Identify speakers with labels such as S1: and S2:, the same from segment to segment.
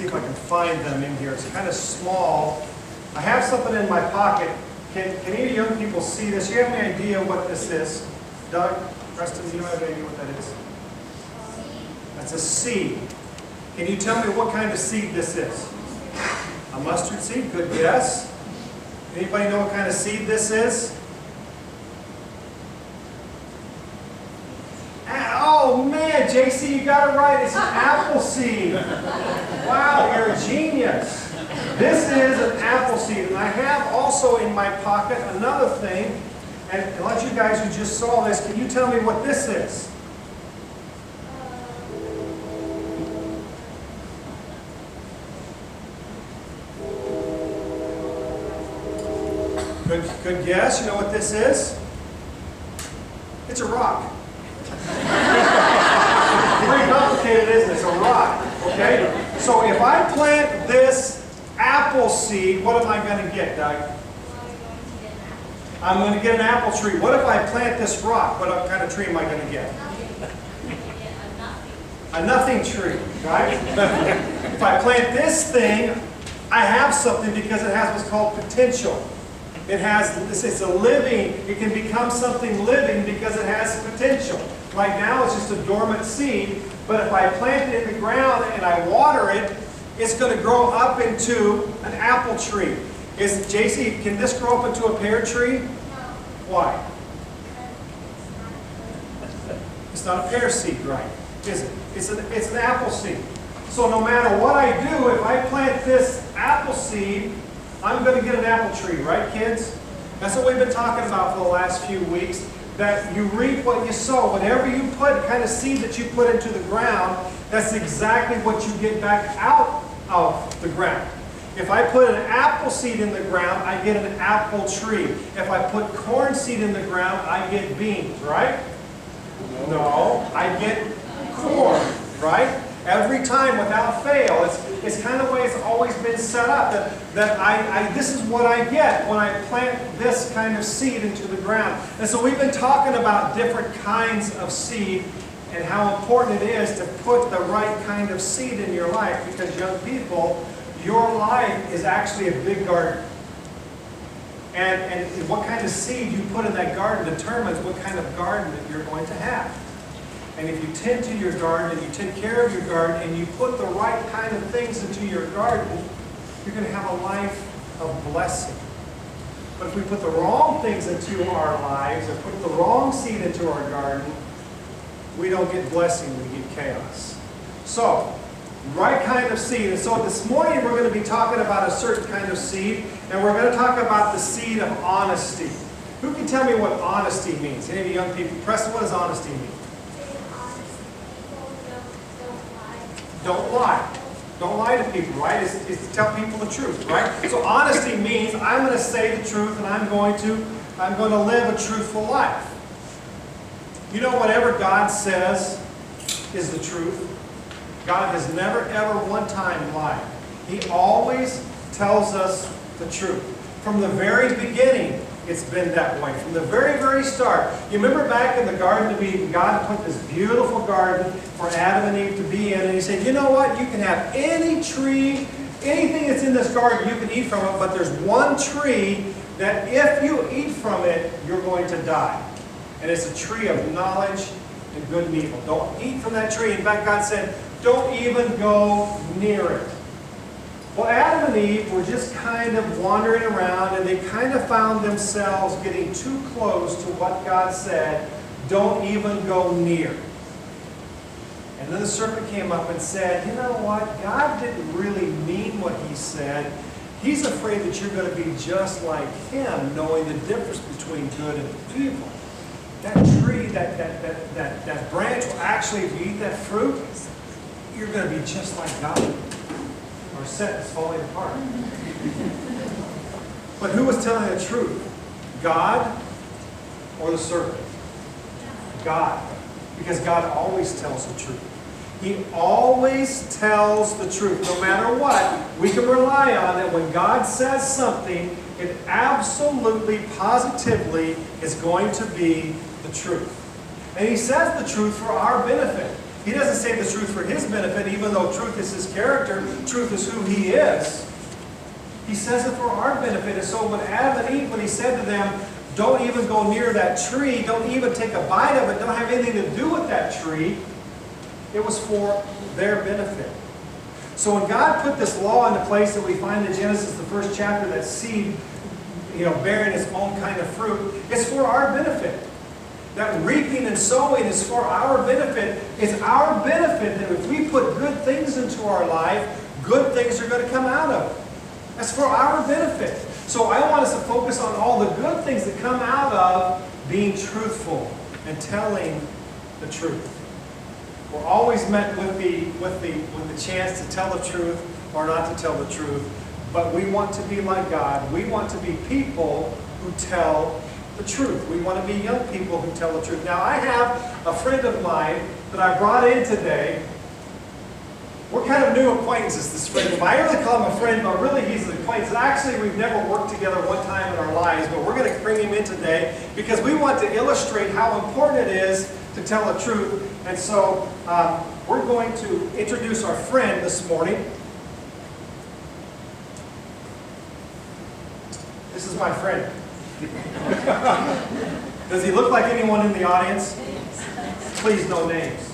S1: see if I can find them in here. It's kind of small. I have something in my pocket. Can any of you young people see this? Do you have any idea what this is? Doug, Preston, do you have any idea what that is? That's a seed. Can you tell me what kind of seed this is? A mustard seed? Good guess. Anybody know what kind of seed this is? Oh man, JC, you got it right. It's an apple seed. Wow, you're a genius. This is an apple seed. And I have also in my pocket another thing. And I'll let you guys who just saw this, can you tell me what this is? Good guess. You know what this is? It's a rock. Pretty complicated, isn't it? It's a rock. Okay? So if I plant this apple seed, what am I going to get, Doug? I'm going to get an apple tree. What if I plant this rock? What kind of tree am I going to get? A nothing tree, right? If I plant this thing, I have something because it has what's called potential. It's a living, it can become something living because it has potential. Right now it's just a dormant seed, but if I plant it in the ground and I water it, it's going to grow up into an apple tree. JC, can this grow up into a pear tree? No. Why? It's not a pear seed, right? Is it? It's an apple seed. So no matter what I do, if I plant this apple seed, I'm going to get an apple tree, right, kids? That's what we've been talking about for the last few weeks, that you reap what you sow. Whatever you put, kind of seed that you put into the ground, that's exactly what you get back out of the ground. If I put an apple seed in the ground, I get an apple tree. If I put corn seed in the ground, I get beans, right? No, I get corn, right? Every time without fail. It's kind of the way it's always been set up. This is what I get when I plant this kind of seed into the ground. And so we've been talking about different kinds of seed and how important it is to put the right kind of seed in your life, because young people, your life is actually a big garden. And what kind of seed you put in that garden determines what kind of garden that you're going to have. And if you tend to your garden and you take care of your garden and you put the right kind of things into your garden, you're going to have a life of blessing. But if we put the wrong things into our lives and put the wrong seed into our garden, we don't get blessing, we get chaos. So, right kind of seed. And so this morning we're going to be talking about a certain kind of seed, and we're going to talk about the seed of honesty. Who can tell me what honesty means? Any of you young people? Preston, what does honesty mean? Don't lie. Don't lie to people, right? It's to tell people the truth, right? So honesty means I'm going to say the truth and I'm going to live a truthful life. You know, whatever God says is the truth. God has never ever one time lied. He always tells us the truth. From the very beginning, it's been that way. From the very, very start. You remember back in the Garden of Eden, God put this beautiful garden for Adam and Eve to be in, and He said, you know what? You can have any tree, anything that's in this garden, you can eat from it, but there's one tree that if you eat from it, you're going to die. And it's a tree of knowledge and good and evil. Don't eat from that tree. In fact, God said, don't even go near it. Well, Adam and Eve were just kind of wandering around, and they kind of found themselves getting too close to what God said, don't even go near. And then the serpent came up and said, you know what? God didn't really mean what He said. He's afraid that you're going to be just like Him, knowing the difference between good and evil. That tree, that branch will actually, if you eat that fruit, you're going to be just like God. Our set is falling apart. But who was telling the truth? God or the serpent? God. Because God always tells the truth. He always tells the truth. No matter what, we can rely on that when God says something, it absolutely, positively is going to be the truth. And He says the truth for our benefit. He doesn't say the truth for his benefit, even though truth is his character, truth is who he is. He says it for our benefit. And so when Adam and Eve, when he said to them, don't even go near that tree, don't even take a bite of it, don't have anything to do with that tree, it was for their benefit. So when God put this law into place that we find in Genesis, the first chapter, that seed, bearing its own kind of fruit, it's for our benefit. That reaping and sowing is for our benefit. It's our benefit that if we put good things into our life, good things are going to come out of it. That's for our benefit. So I want us to focus on all the good things that come out of being truthful and telling the truth. We're always met with the chance to tell the truth or not to tell the truth. But we want to be like God. We want to be people who tell the truth. We want to be young people who tell the truth. Now, I have a friend of mine that I brought in today. We're kind of new acquaintances, this friend of mine. I really call him a friend, but really he's an acquaintance. Actually, we've never worked together one time in our lives, but we're going to bring him in today because we want to illustrate how important it is to tell the truth. And so we're going to introduce our friend this morning. This is my friend. Does he look like anyone in the audience? Please, no names.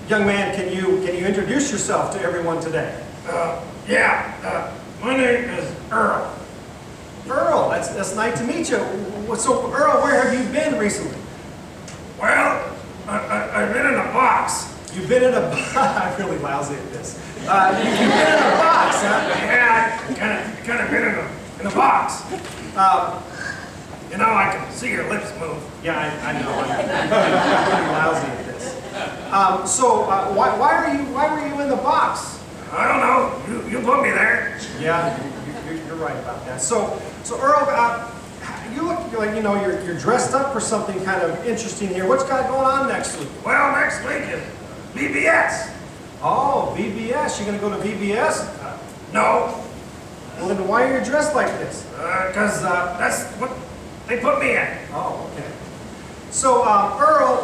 S1: Young man, can you introduce yourself to everyone today?
S2: My name is Earl.
S1: Earl, that's nice to meet you. So, Earl, where have you been recently?
S2: Well, I've been in a box.
S1: You've been in a box. I'm really lousy at this. You've been in a box, huh?
S2: Yeah, I kind of been in a box. I can see your lips move.
S1: Yeah, I know. I'm really lousy at this. Why were you in the box?
S2: I don't know. You put me there.
S1: Yeah, you're right about that. So Earl, you look like you're dressed up for something kind of interesting here. What's got going on next week?
S2: Well, next week is VBS.
S1: Oh, VBS. You're gonna go to VBS?
S2: No.
S1: Well, then why are you dressed like this?
S2: Because that's what they put me in.
S1: Oh, okay. So, Earl,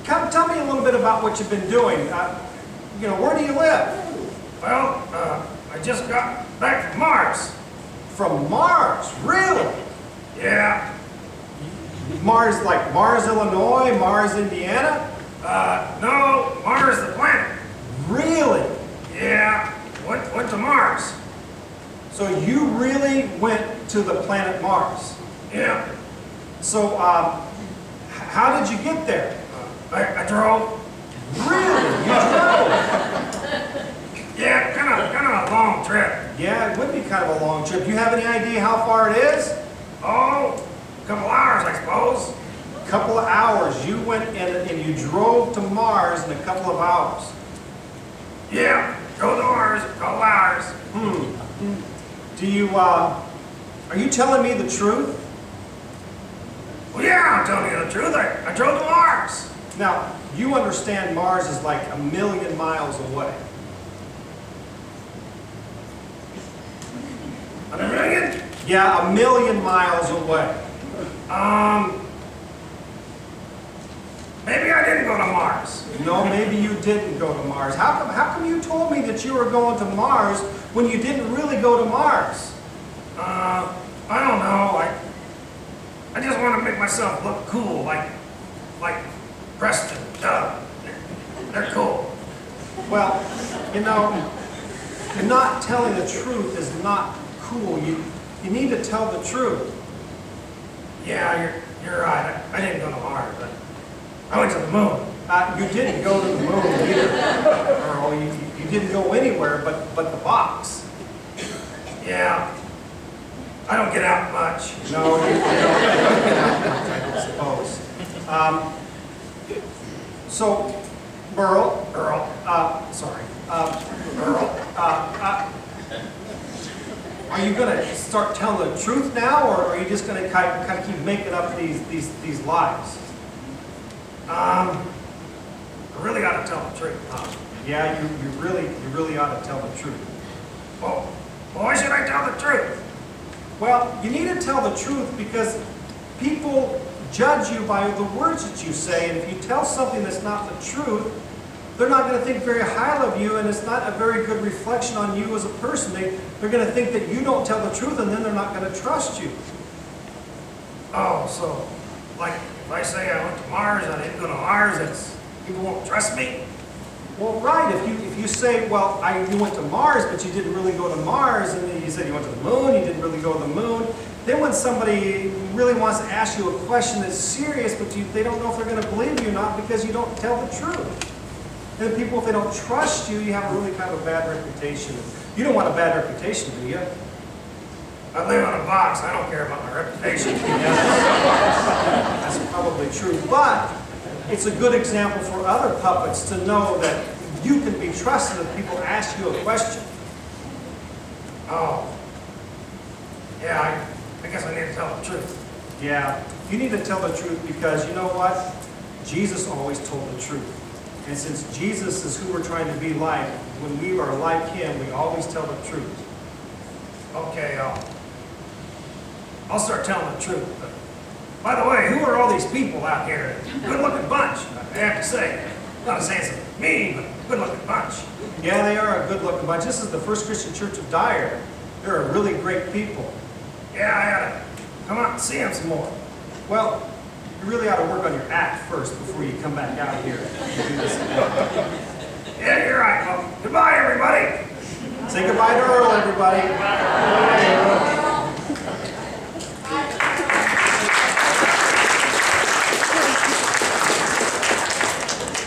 S1: tell me a little bit about what you've been doing. Where do you live?
S2: Well, I just got back from Mars.
S1: From Mars? Really?
S2: Yeah.
S1: Mars, like Mars, Illinois, Mars, Indiana?
S2: No, Mars the planet.
S1: Really?
S2: Yeah, went to Mars.
S1: So you really went to the planet Mars?
S2: Yeah.
S1: So, how did you get there?
S2: I drove.
S1: Really? You drove?
S2: Yeah, kind of a long trip.
S1: Yeah, it would be kind of a long trip. Do you have any idea how far it is?
S2: Oh, a couple hours, I suppose.
S1: A couple of hours. You went and you drove to Mars in a couple of hours.
S2: Yeah, drove to Mars, a couple hours.
S1: Do you, are you telling me the truth?
S2: Well, yeah, I'm telling you the truth. I drove to Mars.
S1: Now, you understand Mars is like 1,000,000 miles away.
S2: 1,000,000?
S1: Yeah, 1,000,000 miles away.
S2: Maybe I didn't go to Mars.
S1: No, maybe you didn't go to Mars. How come you told me that you were going to Mars when you didn't really go to Mars?
S2: I don't know. I just want to make myself look cool, like Preston, Doug. They're cool.
S1: Well, not telling the truth is not cool. You need to tell the truth.
S2: Yeah, you're right. I didn't go to Mars, but I went to the moon.
S1: You didn't go to the moon either, Earl. You didn't go anywhere but the box.
S2: Yeah. I don't get out much.
S1: No, you don't get out much, I don't suppose. So, Earl, are you going to start telling the truth now, or are you just going to kind of keep making up these lies?
S2: I really got to tell the truth.
S1: Yeah, you really ought to tell the truth.
S2: Well, why should I tell the truth?
S1: Well, you need to tell the truth because people judge you by the words that you say, and if you tell something that's not the truth, they're not going to think very highly of you, and it's not a very good reflection on you as a person. They're going to think that you don't tell the truth, and then they're not going to trust you.
S2: Oh, so, like, if I say I went to Mars and I didn't go to Mars, people won't trust me?
S1: Well, right. If you say, well, you went to Mars, but you didn't really go to Mars, and then you said you went to the moon, you didn't really go to the moon, then when somebody really wants to ask you a question that's serious, but they don't know if they're going to believe you or not because you don't tell the truth. And people, if they don't trust you, you have a really kind of a bad reputation. You don't want a bad reputation, do you?
S2: I live on a box. I don't care about my reputation.
S1: That's probably true. But it's a good example for other puppets to know that you can be trusted if people ask you a question.
S2: Oh. Yeah, I guess I need to tell the truth.
S1: Yeah, you need to tell the truth because you know what? Jesus always told the truth. And since Jesus is who we're trying to be like, when we are like him, we always tell the truth.
S2: Okay, I'll start telling the truth. But, by the way, who are all these people out here? Good-looking bunch, I have to say. Not saying it's mean, but good-looking bunch.
S1: Yeah, they are a good-looking bunch. This is the First Christian Church of Dyer. They're a really great people.
S2: Yeah, I gotta come out and see them some more.
S1: Well, you really ought to work on your act first before you come back out here and do this again.
S2: Yeah, you're right. Well, goodbye, everybody.
S1: Say goodbye to Earl, everybody.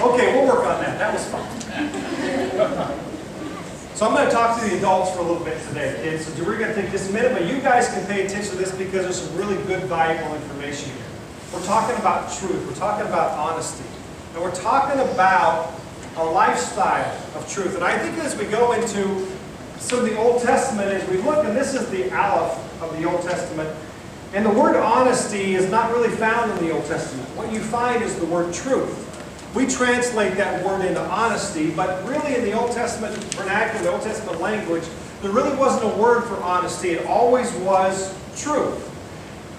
S1: Okay, we'll work on that. That was fun. So I'm going to talk to the adults for a little bit today, kids. So we're going to take just a minute, but you guys can pay attention to this because there's some really good, valuable information here. We're talking about truth. We're talking about honesty. And we're talking about a lifestyle of truth. And I think as we go into some of the Old Testament, as we look, and this is the Aleph of the Old Testament, and the word honesty is not really found in the Old Testament. What you find is the word truth. We translate that word into honesty, but really in the Old Testament vernacular, the Old Testament language, there really wasn't a word for honesty. It always was truth.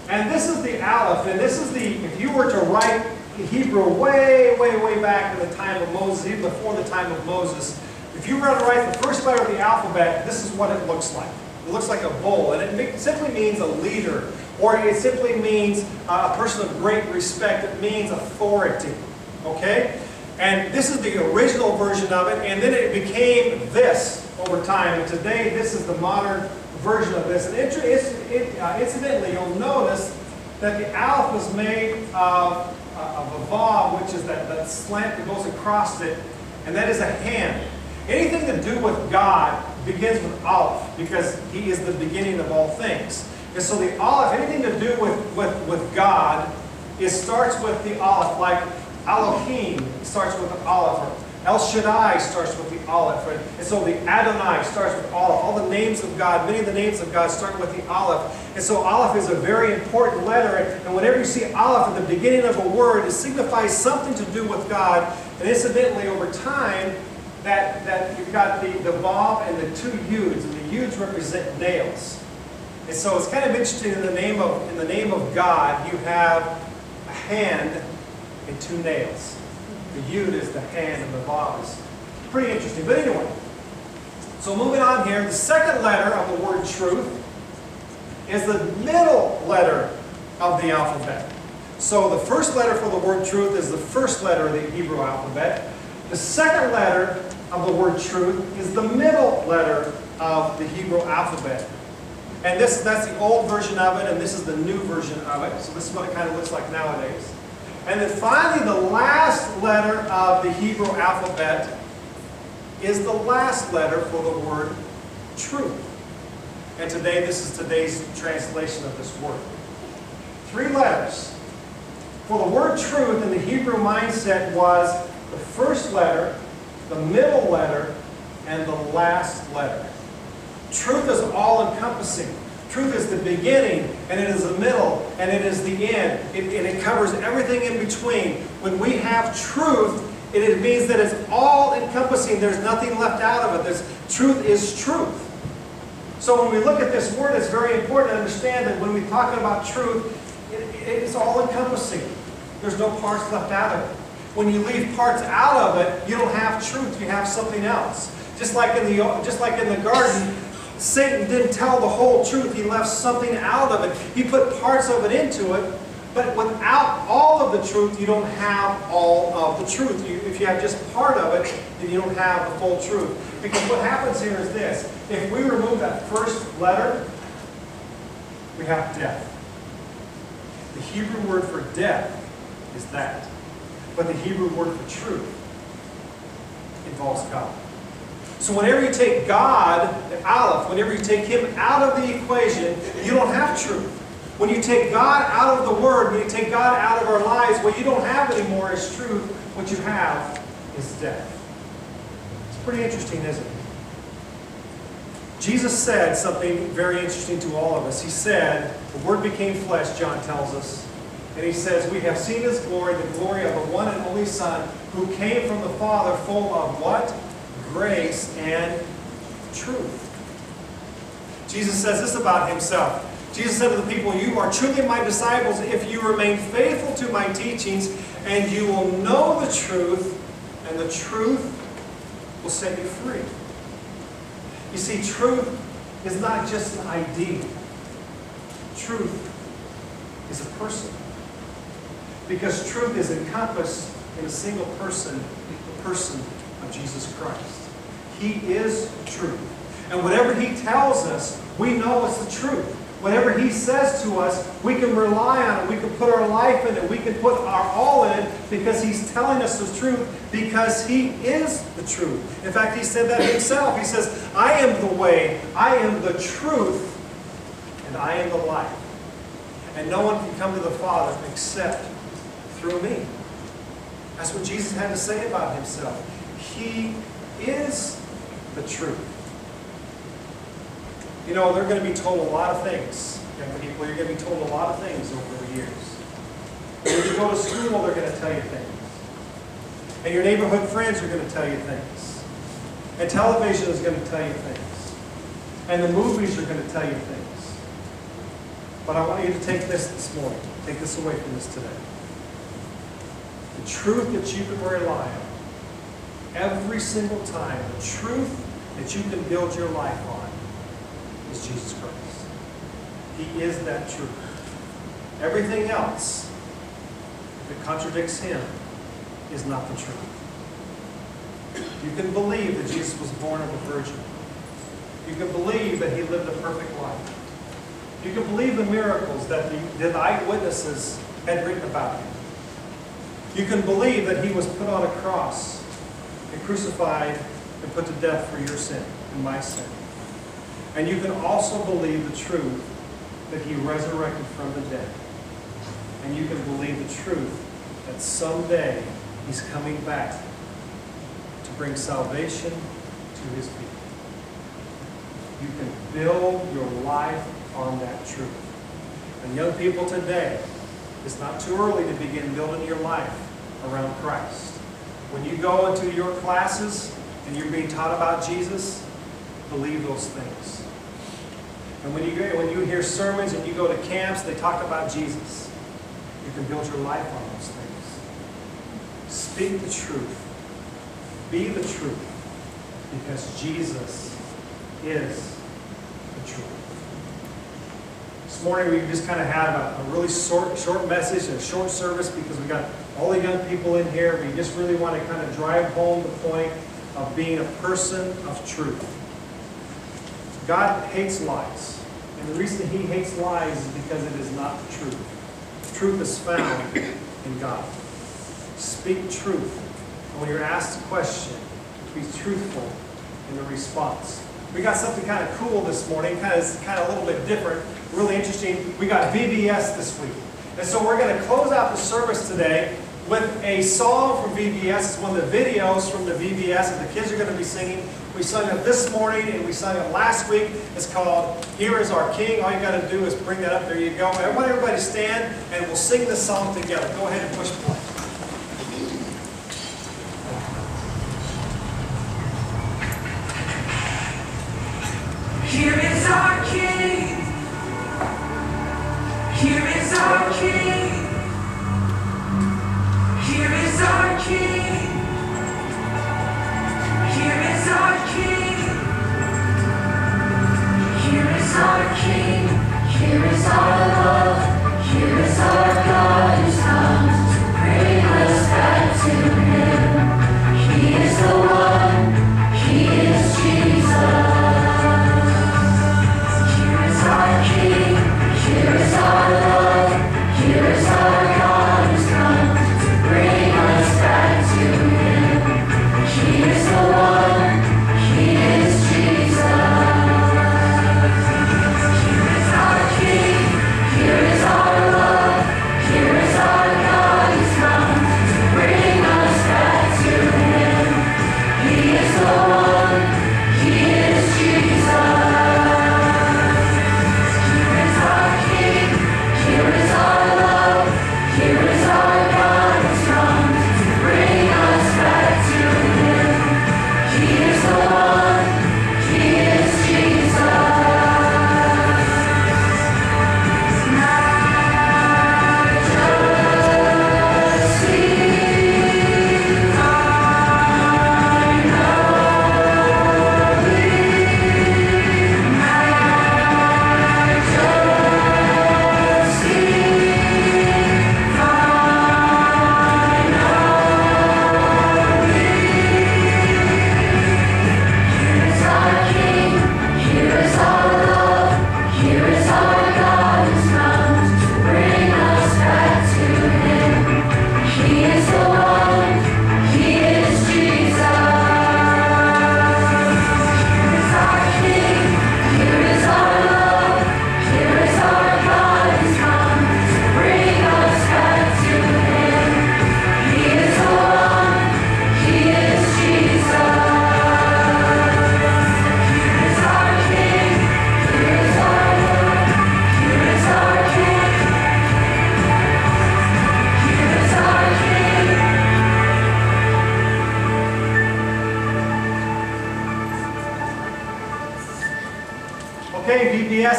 S1: And this is the Aleph, and this is if you were to write Hebrew way, way, way back in the time of Moses, even before the time of Moses, if you were to write the first letter of the alphabet, this is what it looks like. It looks like a bull, and it simply means a leader, or it simply means a person of great respect. It means authority. Okay? And this is the original version of it, and then it became this over time. And today, this is the modern version of this. And incidentally, you'll notice that the Aleph was made of a vav, which is that slant that goes across it, and that is a hand. Anything to do with God begins with Aleph, because he is the beginning of all things. And so the Aleph, anything to do with God, it starts with the Aleph, like Elohim starts with the Aleph, or El Shaddai starts with the Aleph, right? And so the Adonai starts with Aleph. All the names of God, many of the names of God start with the Aleph. And so Aleph is a very important letter, and whenever you see Aleph at the beginning of a word, it signifies something to do with God. And incidentally, over time, that you've got the Vav and the two Yuds, and the Yuds represent nails. And so it's kind of interesting in the name of God, you have a hand and two nails. The Yud is the hand and the Vav is pretty interesting. But anyway, so moving on here, the second letter of the word truth is the middle letter of the alphabet. So the first letter for the word truth is the first letter of the Hebrew alphabet. The second letter of the word truth is the middle letter of the Hebrew alphabet. And that's the old version of it, and this is the new version of it. So this is what it kind of looks like nowadays. And then finally, the last letter of the Hebrew alphabet is the last letter for the word truth. And today, this is today's translation of this word. 3 letters. For the word truth in the Hebrew mindset was the first letter, the middle letter, and the last letter. Truth is all-encompassing. Truth is the beginning, and it is the middle, and it is the end. And it covers everything in between. When we have truth, It means that it's all encompassing. There's nothing left out of it. Truth is truth. So when we look at this word, it's very important to understand that when we're talking about truth, it is all encompassing. There's no parts left out of it. When you leave parts out of it, you don't have truth. You have something else. Just like in the garden, Satan didn't tell the whole truth. He left something out of it. He put parts of it into it. But without all of the truth, you don't have all of the truth. If you have just part of it, then you don't have the full truth. Because what happens here is this. If we remove that first letter, we have death. The Hebrew word for death is that. But the Hebrew word for truth involves God. So whenever you take God, the Aleph, whenever you take Him out of the equation, you don't have truth. When you take God out of the Word, when you take God out of our lives, what you don't have anymore is truth. What you have is death. It's pretty interesting, isn't it? Jesus said something very interesting to all of us. He said, the Word became flesh, John tells us. And He says, we have seen His glory, the glory of the one and only Son, who came from the Father, full of what? Grace and truth. Jesus says this about Himself. Jesus said to the people, you are truly my disciples if you remain faithful to my teachings, and you will know the truth, and the truth will set you free. You see, truth is not just an idea. Truth is a person. Because truth is encompassed in a single person, the person of Jesus Christ. He is truth. And whatever He tells us, we know it's the truth. Whatever He says to us, we can rely on it. We can put our life in it. We can put our all in it because He's telling us the truth, because He is the truth. In fact, He said that Himself. He says, I am the way, I am the truth, and I am the life. And no one can come to the Father except through me. That's what Jesus had to say about Himself. He is the truth. You know, they're going to be told a lot of things. Young people, you're going to be told a lot of things over the years. When you go to school, they're going to tell you things. And your neighborhood friends are going to tell you things. And television is going to tell you things. And the movies are going to tell you things. But I want you to take this morning. Take this away from this today. The truth that you can rely on every single time, the truth that you can build your life on, is Jesus Christ. He is that truth. Everything else that contradicts Him is not the truth. You can believe that Jesus was born of a virgin. You can believe that He lived a perfect life. You can believe the miracles that the eyewitnesses had written about Him. You can believe that He was put on a cross and crucified and put to death for your sin and my sin. And you can also believe the truth that He resurrected from the dead. And you can believe the truth that someday He's coming back to bring salvation to His people. You can build your life on that truth. And young people today, it's not too early to begin building your life around Christ. When you go into your classes and you're being taught about Jesus, believe those things. And when you hear sermons and you go to camps, they talk about Jesus. You can build your life on those things. Speak the truth. Be the truth. Because Jesus is the truth. This morning we just kind of had a really short message, a short service, because we got all the young people in here. We just really want to kind of drive home the point of being a person of truth. God hates lies. And the reason He hates lies is because it is not the truth. Truth is found in God. Speak truth. And when you're asked a question, be truthful in the response. We got something kind of cool this morning, kind of a little bit different, really interesting. We got VBS this week. And so we're going to close out the service today with a song from VBS. It's one of the videos from the VBS that the kids are going to be singing. We sung it this morning and we sung it last week. It's called Here Is Our King. All you got to do is bring that up. There you go. Everybody stand and we'll sing this song together. Go ahead and push play.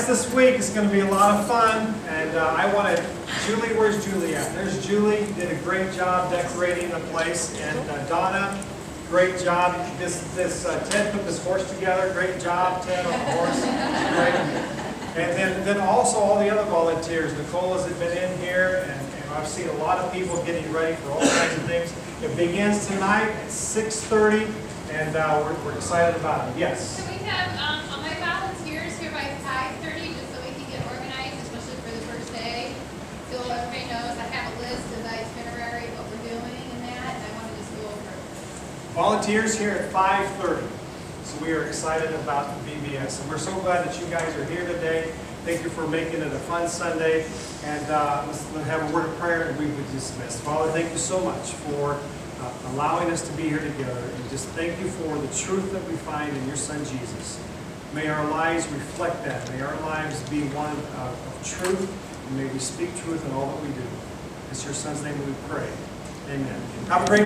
S1: VBS this week is going to be a lot of fun, and I wanted, Julie, where's Julie at? There's Julie, did a great job decorating the place, and Donna, great job. Ted put this horse together, great job, Ted, on the horse, great. And then also all the other volunteers, Nicola's have been in here, and I've seen a lot of people getting ready for all kinds of things. It begins tonight at 6:30, and we're excited about it. Yes?
S3: So we have all my volunteers here by 5:30, just so we can get organized, especially for the first day. So everybody knows I have a list of the itinerary, what we're doing and that, and I want to just go over it.
S1: Volunteers here at 5:30. So we are excited about the VBS, and we're so glad that you guys are here today. Thank you for making it a fun Sunday, and let's have a word of prayer and we would dismiss. Father, thank you so much for allowing us to be here together, and just thank you for the truth that we find in your Son Jesus. May our lives reflect that. May our lives be one of truth, and may we speak truth in all that we do. It's your Son's name we pray. Amen. Have a great